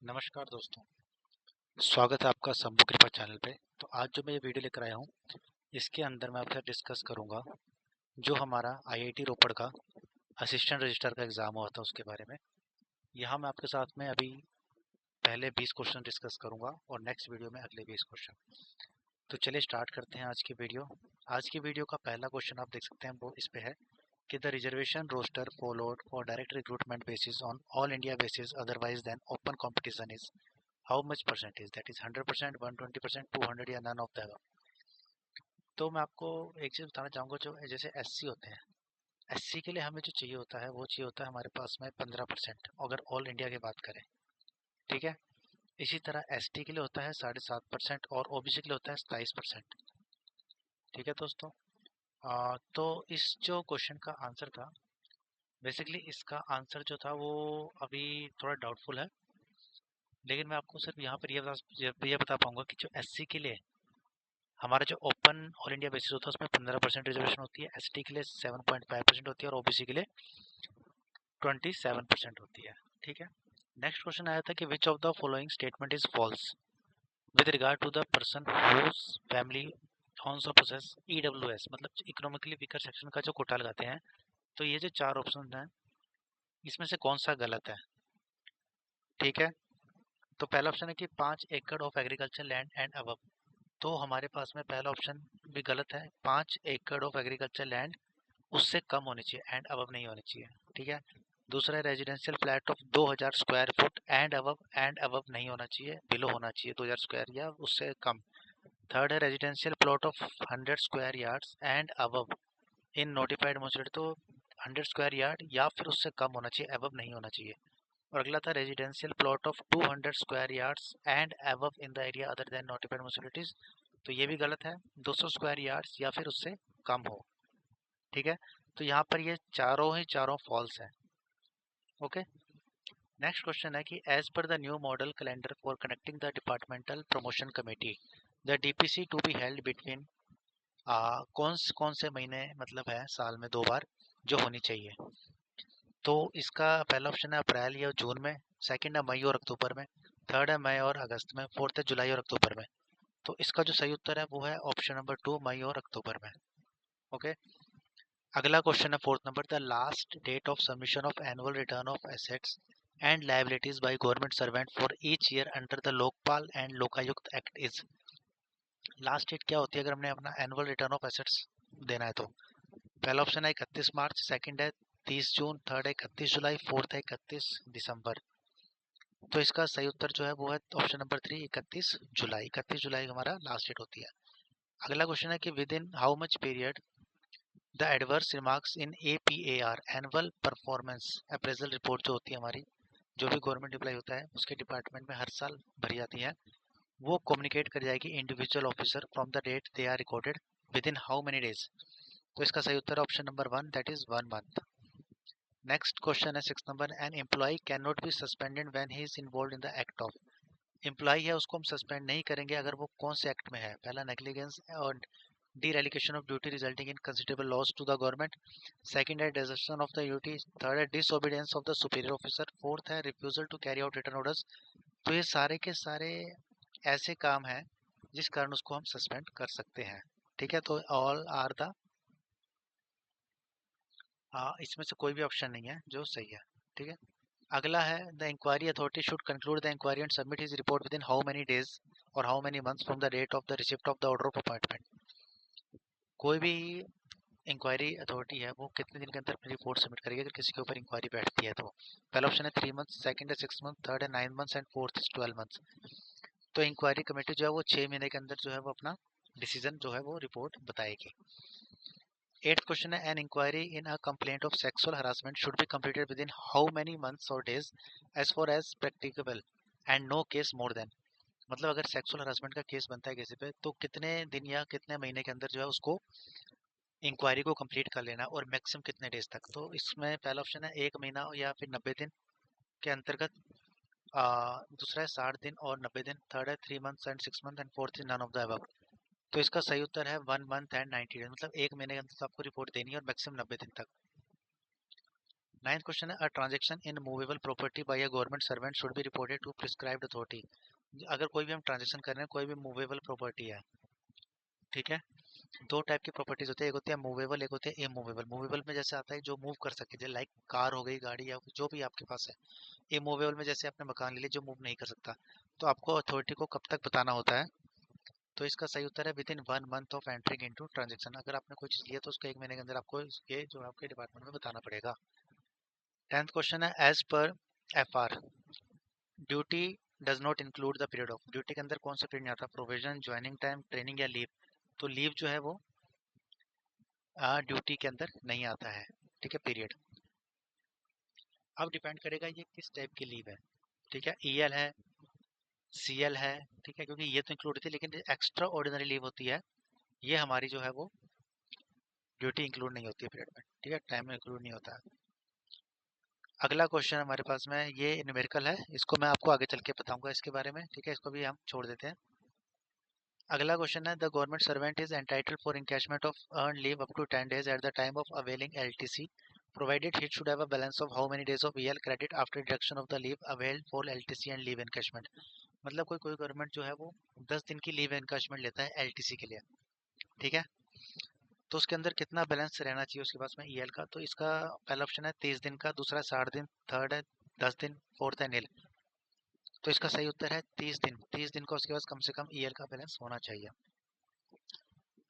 नमस्कार दोस्तों, स्वागत है आपका शंभू कृपा चैनल पे। तो आज जो मैं ये वीडियो लेकर आया हूँ, इसके अंदर मैं आपसे डिस्कस करूँगा जो हमारा आईआईटी रोपड़ का असिस्टेंट रजिस्ट्रार का एग्ज़ाम हुआ था उसके बारे में। यहाँ मैं आपके साथ में अभी पहले 20 क्वेश्चन डिस्कस करूँगा और नेक्स्ट वीडियो में अगले 20 क्वेश्चन। तो चलिए स्टार्ट करते हैं आज की वीडियो। आज की वीडियो का पहला क्वेश्चन आप देख सकते हैं, वो इस पे है कि the reservation roster followed for direct recruitment basis on all India basis otherwise then open competition is how much percentage, that is 100%, 120%, 200 या नन ऑफ द अबव। तो मैं आपको एक चीज़ बताना चाहूँगा, जो जैसे एससी होते हैं, एससी के लिए हमें जो चाहिए होता है वो चाहिए होता है हमारे पास में 15%, अगर ऑल इंडिया की बात करें। ठीक है। इसी तरह एसटी के लिए होता है 7.5% और ओबीसी के लिए होता है 27%। ठीक है दोस्तों। तो इस जो क्वेश्चन का आंसर था, बेसिकली इसका आंसर जो था वो अभी थोड़ा डाउटफुल है, लेकिन मैं आपको सिर्फ यहाँ पर ये बता पाऊंगा कि जो एससी के लिए हमारा जो ओपन ऑल इंडिया बेसिस होता है उसमें 15% रिजर्वेशन होती है, एसटी के लिए 7.5% होती है और ओबीसी के लिए 27% होती है। ठीक है। नेक्स्ट क्वेश्चन आया था कि which of the following statement is false with regard to the person whose family also possess EWS, मतलब इकोनॉमिकली वीकर सेक्शन का जो कोटा लगाते हैं। तो ये जो चार ऑप्शन हैं, इसमें से कौन सा गलत है? ठीक है। तो पहला ऑप्शन है कि 5 एकड़ of agriculture land and above. तो हमारे पास में पहला ऑप्शन भी गलत है। 5 एकड़ ऑफ एग्रीकल्चर लैंड उससे कम होनी चाहिए, एंड अबव नहीं होनी चाहिए। ठीक है। दूसरा है residential flat of 2000 square foot and above नहीं होना चाहिए, बिलो होना चाहिए 2000 स्क्वायर या उससे कम। थर्ड है residential plot of 100 square yards and above in notified municipality. तो 100 स्क्वायर यार्ड या फिर उससे कम होना चाहिए, अबव नहीं होना चाहिए। और अगला था residential plot of 200 square yards and above in the area other than notified municipalities. तो ये भी गलत है, 200 स्क्वायर यार्ड्स या फिर उससे कम हो। ठीक है। तो यहाँ पर ये चारों ही चारों फॉल्स है। ओके। नेक्स्ट क्वेश्चन है कि as per the new model calendar for connecting the departmental promotion committee the DPC to be held between, कौन से महीने मतलब है साल में 2 बार जो होनी चाहिए? तो इसका पहला ऑप्शन है अप्रैल या जून में, सेकंड है मई और अक्टूबर में, थर्ड है मई और अगस्त में, फोर्थ है जुलाई और अक्टूबर में। तो इसका जो सही उत्तर है वो है ऑप्शन नंबर 2, मई और अक्टूबर में। ओके। अगला क्वेश्चन है fourth number, the last date of submission of annual return of assets and liabilities by government servant for each year under the Lokpal and Lokayukta act is. Last date क्या होती है अगर हमने अपना एनुअल रिटर्न ऑफ एसेट्स देना है? तो पहला ऑप्शन है 31 मार्च, सेकंड है 30 जून, थर्ड है 31 जुलाई, फोर्थ है 31 दिसंबर। तो इसका सही उत्तर जो है वो है ऑप्शन नंबर 3, 31 जुलाई। 31 जुलाई हमारा लास्ट डेट होती है। अगला क्वेश्चन है कि with in how much period the adverse remarks in APAR annual performance appraisal report जो होती है हमारी, जो भी गवर्नमेंट एम्प्लॉय होता है उसके डिपार्टमेंट में हर साल भरी जाती है, वो कम्युनिकेट कर जाएगी individual officer from the date they are recorded within how many days. तो इसका सही उत्तर है option number 1, that is 1 month. Next question है 6 number, an employee can not be suspended when he is involved in the act of. Employee है उसको हम suspend नहीं करेंगे अगर वो कौन से एक्ट में है? पहला नेग्लिजेंस और dereliction of duty resulting in considerable loss to the government, second है desertion of the duty, third है disobedience of the superior officer, fourth है refusal to carry out written orders। तो ये सारे के सारे ऐसे काम हैं जिस कारण उसको हम सस्पेंड कर सकते हैं। ठीक है। तो ऑल आर द, इसमें से कोई भी ऑप्शन नहीं है जो सही है। ठीक है। अगला है the inquiry authority should conclude the inquiry and submit his report within how many days और how many months from the date of the receipt of the order of appointment. कोई भी इंक्वायरी अथॉरिटी है वो कितने दिन के अंदर अपनी रिपोर्ट सबमिट करेगी अगर किसी के ऊपर इंक्वायरी बैठती है? तो पहला ऑप्शन है 3 मंथ्स, सेकंड है 6 मंथ, थर्ड है 9 months and fourth is 12 months. तो इंक्वायरी कमेटी जो है वो 6 महीने के अंदर जो है वो अपना डिसीजन जो है वो रिपोर्ट बताएगी। 8th क्वेश्चन है, an inquiry in a complaint of sexual harassment should be completed within how many months और days as far as practicable and no case more than. मतलब अगर सेक्सुअल हरासमेंट का case बनता है किसी पे तो कितने दिन या कितने महीने के अंदर जो है उसको इंक्वायरी को कंप्लीट कर लेना और मैक्सिमम कितने डेज तक? तो इसमें पहला ऑप्शन है 1 महीना या फिर 90 दिन के अंतर्गत, दूसरा है 60 दिन और 90 दिन, थर्ड है 3 months and 6 month and fourth is none of the above. तो इसका सही उत्तर है 1 मंथ एंड 90 डेज, मतलब 1 महीने के अंदर तो आपको रिपोर्ट देनी है और मैक्सिमम 90 दिन तक। नाइन्थ क्वेश्चन है a transaction in movable property by a government servant should be reported to prescribed authority. अगर कोई भी हम ट्रांजेक्शन कर रहे हैं, कोई भी मूवेबल प्रॉपर्टी है, ठीक है, दो टाइप की प्रॉपर्टीज होती है, एक होती है मूवेबल, एक होती है इमूवेबल। मूवेबल में जैसे आता है जो मूव कर सके, जैसे लाइक कार हो गई, गाड़ी या जो भी आपके पास है। इमूवेबल में जैसे आपने मकान ले लिया जो मूव नहीं कर सकता, तो आपको अथॉरिटी को कब तक बताना होता है? तो इसका सही उत्तर है with in 1 month of entering into transaction. अगर आपने कोई चीज लिया तो उसके 1 महीने के अंदर आपको ये जो आपके डिपार्टमेंट में बताना पड़ेगा। 10th क्वेश्चन है as per FR duty does not include the period of. Duty के अंदर कौन सा पीरियड नहीं आता? प्रोविजन, ज्वाइनिंग टाइम, ट्रेनिंग या लीव। तो लीव जो है वो ड्यूटी के अंदर नहीं आता है, ठीक है, पीरियड। अब डिपेंड करेगा ये किस टाइप की लीव है, ठीक है, ईएल है, सीएल है, ठीक है, क्योंकि ये तो इंक्लूड थी, लेकिन एक्स्ट्रा ऑर्डिनरी लीव होती है, ये हमारी जो है वो ड्यूटी इंक्लूड नहीं होती है पीरियड में, ठीक है, टाइम में इंक्लूड नहीं होता है। अगला क्वेश्चन हमारे पास में ये न्यूमेरिकल है, इसको मैं आपको आगे चल के बताऊंगा इसके बारे में, ठीक है, इसको भी हम छोड़ देते हैं। अगला क्वेश्चन है the government servant is entitled for encashment of earn leave up to 10 days at the time of availing LTC provided he should have a balance of how many days of EL credit after deduction of the leave availed for LTC and leave encashment। मतलब कोई government जो है वो 10 दिन की leave encashment लेता है LTC के लिए, ठीक है, तो उसके अंदर कितना बैलेंस रहना चाहिए उसके पास में ईएल का? तो इसका पहला ऑप्शन है 30 दिन का, दूसरा 60 दिन, थर्ड है 10 दिन, फोर्थ है नील। तो इसका सही उत्तर है 30 दिन। 30 दिन का उसके पास कम से कम ईएल का बैलेंस होना चाहिए।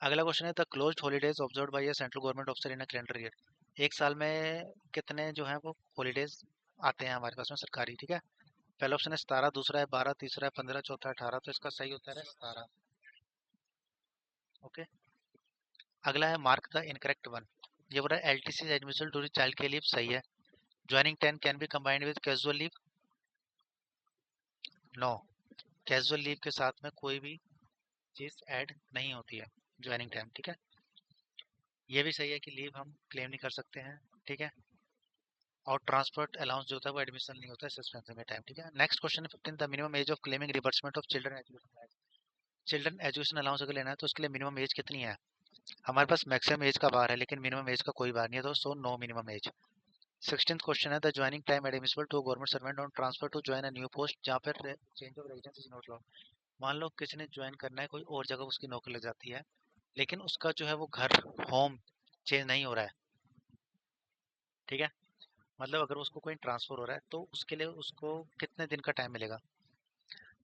अगला क्वेश्चन है the closed holidays observed bye a central government officer in a calendar year. एक साल में कितने जो है वो हॉलीडेज आते हैं हमारे पास में सरकारी, ठीक है। पहला ऑप्शन है 17, दूसरा है 12, तीसरा है 15, चौथा है 18। तो इसका सही उत्तर है 17। ओके। अगला है मार्क द इनकरेक्ट वन। ये बोल रहा है एलटीसी एडमिशन ड्यूरिंग चाइल्ड के लीव, सही है। Joining 10 can be combined with casual leave, no, casual leave के साथ में कोई भी चीज ऐड नहीं होती है ज्वाइनिंग टाइम, ठीक है। ये भी सही है कि लीव हम क्लेम नहीं कर सकते हैं, ठीक है। और ट्रांसपोर्ट अलाउंस जो होता है वो एडमिशन नहीं होता है सस्पेंशन में टाइम, ठीक है। नेक्स्ट क्वेश्चन है 15 the minimum age of claiming reimbursement of children education. Children education allowance अगर लेना है तो उसके लिए मिनिमम एज कितनी है? हमारे पास मैक्सिमम एज का बार है लेकिन मिनिमम एज का कोई बार नहीं है, तो so no minimum age. 16th question है the joining time admissible to government servant on transfer to join a new post जहाँ पर change of residence is not allowed. मान लो किसी ने ज्वाइन करना है कोई और जगह, उसकी नौकरी लग जाती है, लेकिन उसका जो है वो घर, होम चेंज नहीं हो रहा है, ठीक है। मतलब अगर उसको कोई ट्रांसफर हो रहा है तो उसके लिए उसको कितने दिन का टाइम मिलेगा?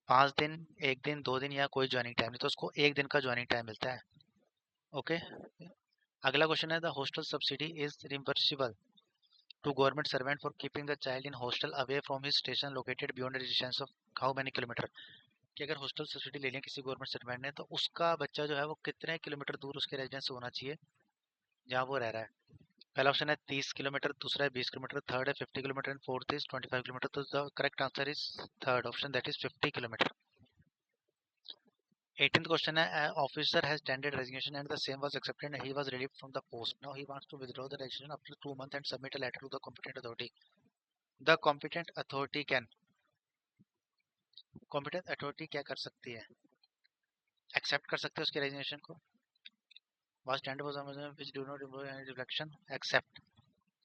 5 दिन, 1 दिन, 2 दिन, या कोई ज्वाइनिंग टाइम नहीं, तो उसको 1 दिन का ज्वाइनिंग टाइम मिलता है। ओके। अगला क्वेश्चन है the hostel subsidy is reimbursable to government servant for keeping the child in hostel away from his station located beyond distance of how many kilometre. कि अगर हॉस्टल सब्सिडी ले लें किसी government servant ने, तो उसका बच्चा जो है वो कितने किलोमीटर दूर उसके रेजिडेंस से होना चाहिए जहाँ वो रह रहा है? पहला ऑप्शन है 30 किलोमीटर, दूसरा है 20 किलोमीटर, थर्ड है 50 kilometre and fourth is 25 kilometre. तो the correct answer is third option, that is 50 kilometre. 18th question है officer has tendered resignation and the same was accepted and he was relieved from the post, now he wants to withdraw the resignation after 2 month and submit a letter to the competent authority. The competent authority can, competent authority क्या कर सकती है? Accept कर सकते हैं उसके resignation को। Was tender was which do not involve any reflection, except.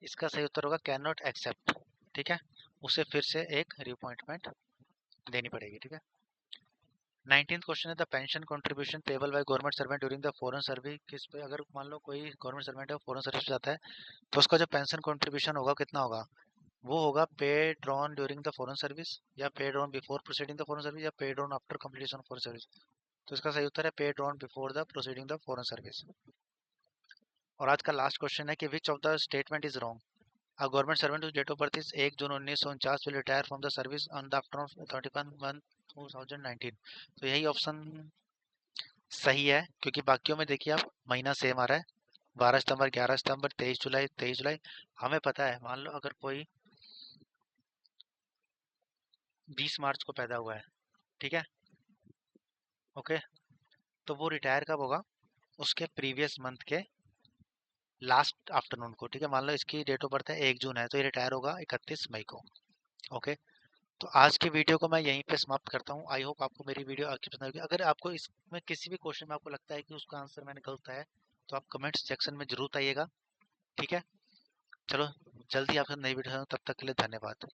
इसका सही उत्तर होगा कैन नॉट एक्सेप्ट, ठीक है, उसे फिर से एक रिअपॉइंटमेंट देनी पड़ेगी, ठीक है। 19th क्वेश्चन है the pension contribution payable by government servant during the foreign service किस पे? अगर मान लो कोई गवर्नमेंट सर्वेंट है फॉरेन सर्विस जाता है, तो उसका जो पेंशन कंट्रीब्यूशन होगा कितना होगा? वो होगा paid drawn during the foreign service, या paid drawn before proceeding the foreign service, या paid drawn after completion of foreign service. तो इसका सही उत्तर है paid drawn before the proceeding the foreign service. और आज का लास्ट क्वेश्चन है कि which of the statement is wrong. A government servant whose date of birth is 1 June 1949 will retire from the service on the afternoon of 31/1/2019। तो यही option सही है, क्योंकि बाकियों में देखिए आप महीना सेम आ रहा है, 12 सितंबर, 11 सितंबर, 23 जुलाई, 23 जुलाई। हमें पता है मान लो अगर कोई 20 मार्च को पैदा हुआ है, ठीक है, ओके, तो वो रिटायर कब होगा? उसके प्रीवियस मंथ के लास्ट आफ्टरनून को, ठीक है। मान लो इसकी डेट ऑफ बर्थ है 1 जून है, तो ये रिटायर होगा 31 मई को। ओके। तो आज की वीडियो को मैं यहीं पे समाप्त करता हूँ। आई होप आपको मेरी वीडियो आपकी पसंद आएगी। अगर आपको इसमें किसी भी क्वेश्चन में आपको लगता है कि उसका आंसर मैंने गलत है, तो आप कमेंट सेक्शन में जरूर बताइएगा, ठीक है। चलो, जल्दी आपसे नई वीडियो, तब तक के लिए धन्यवाद।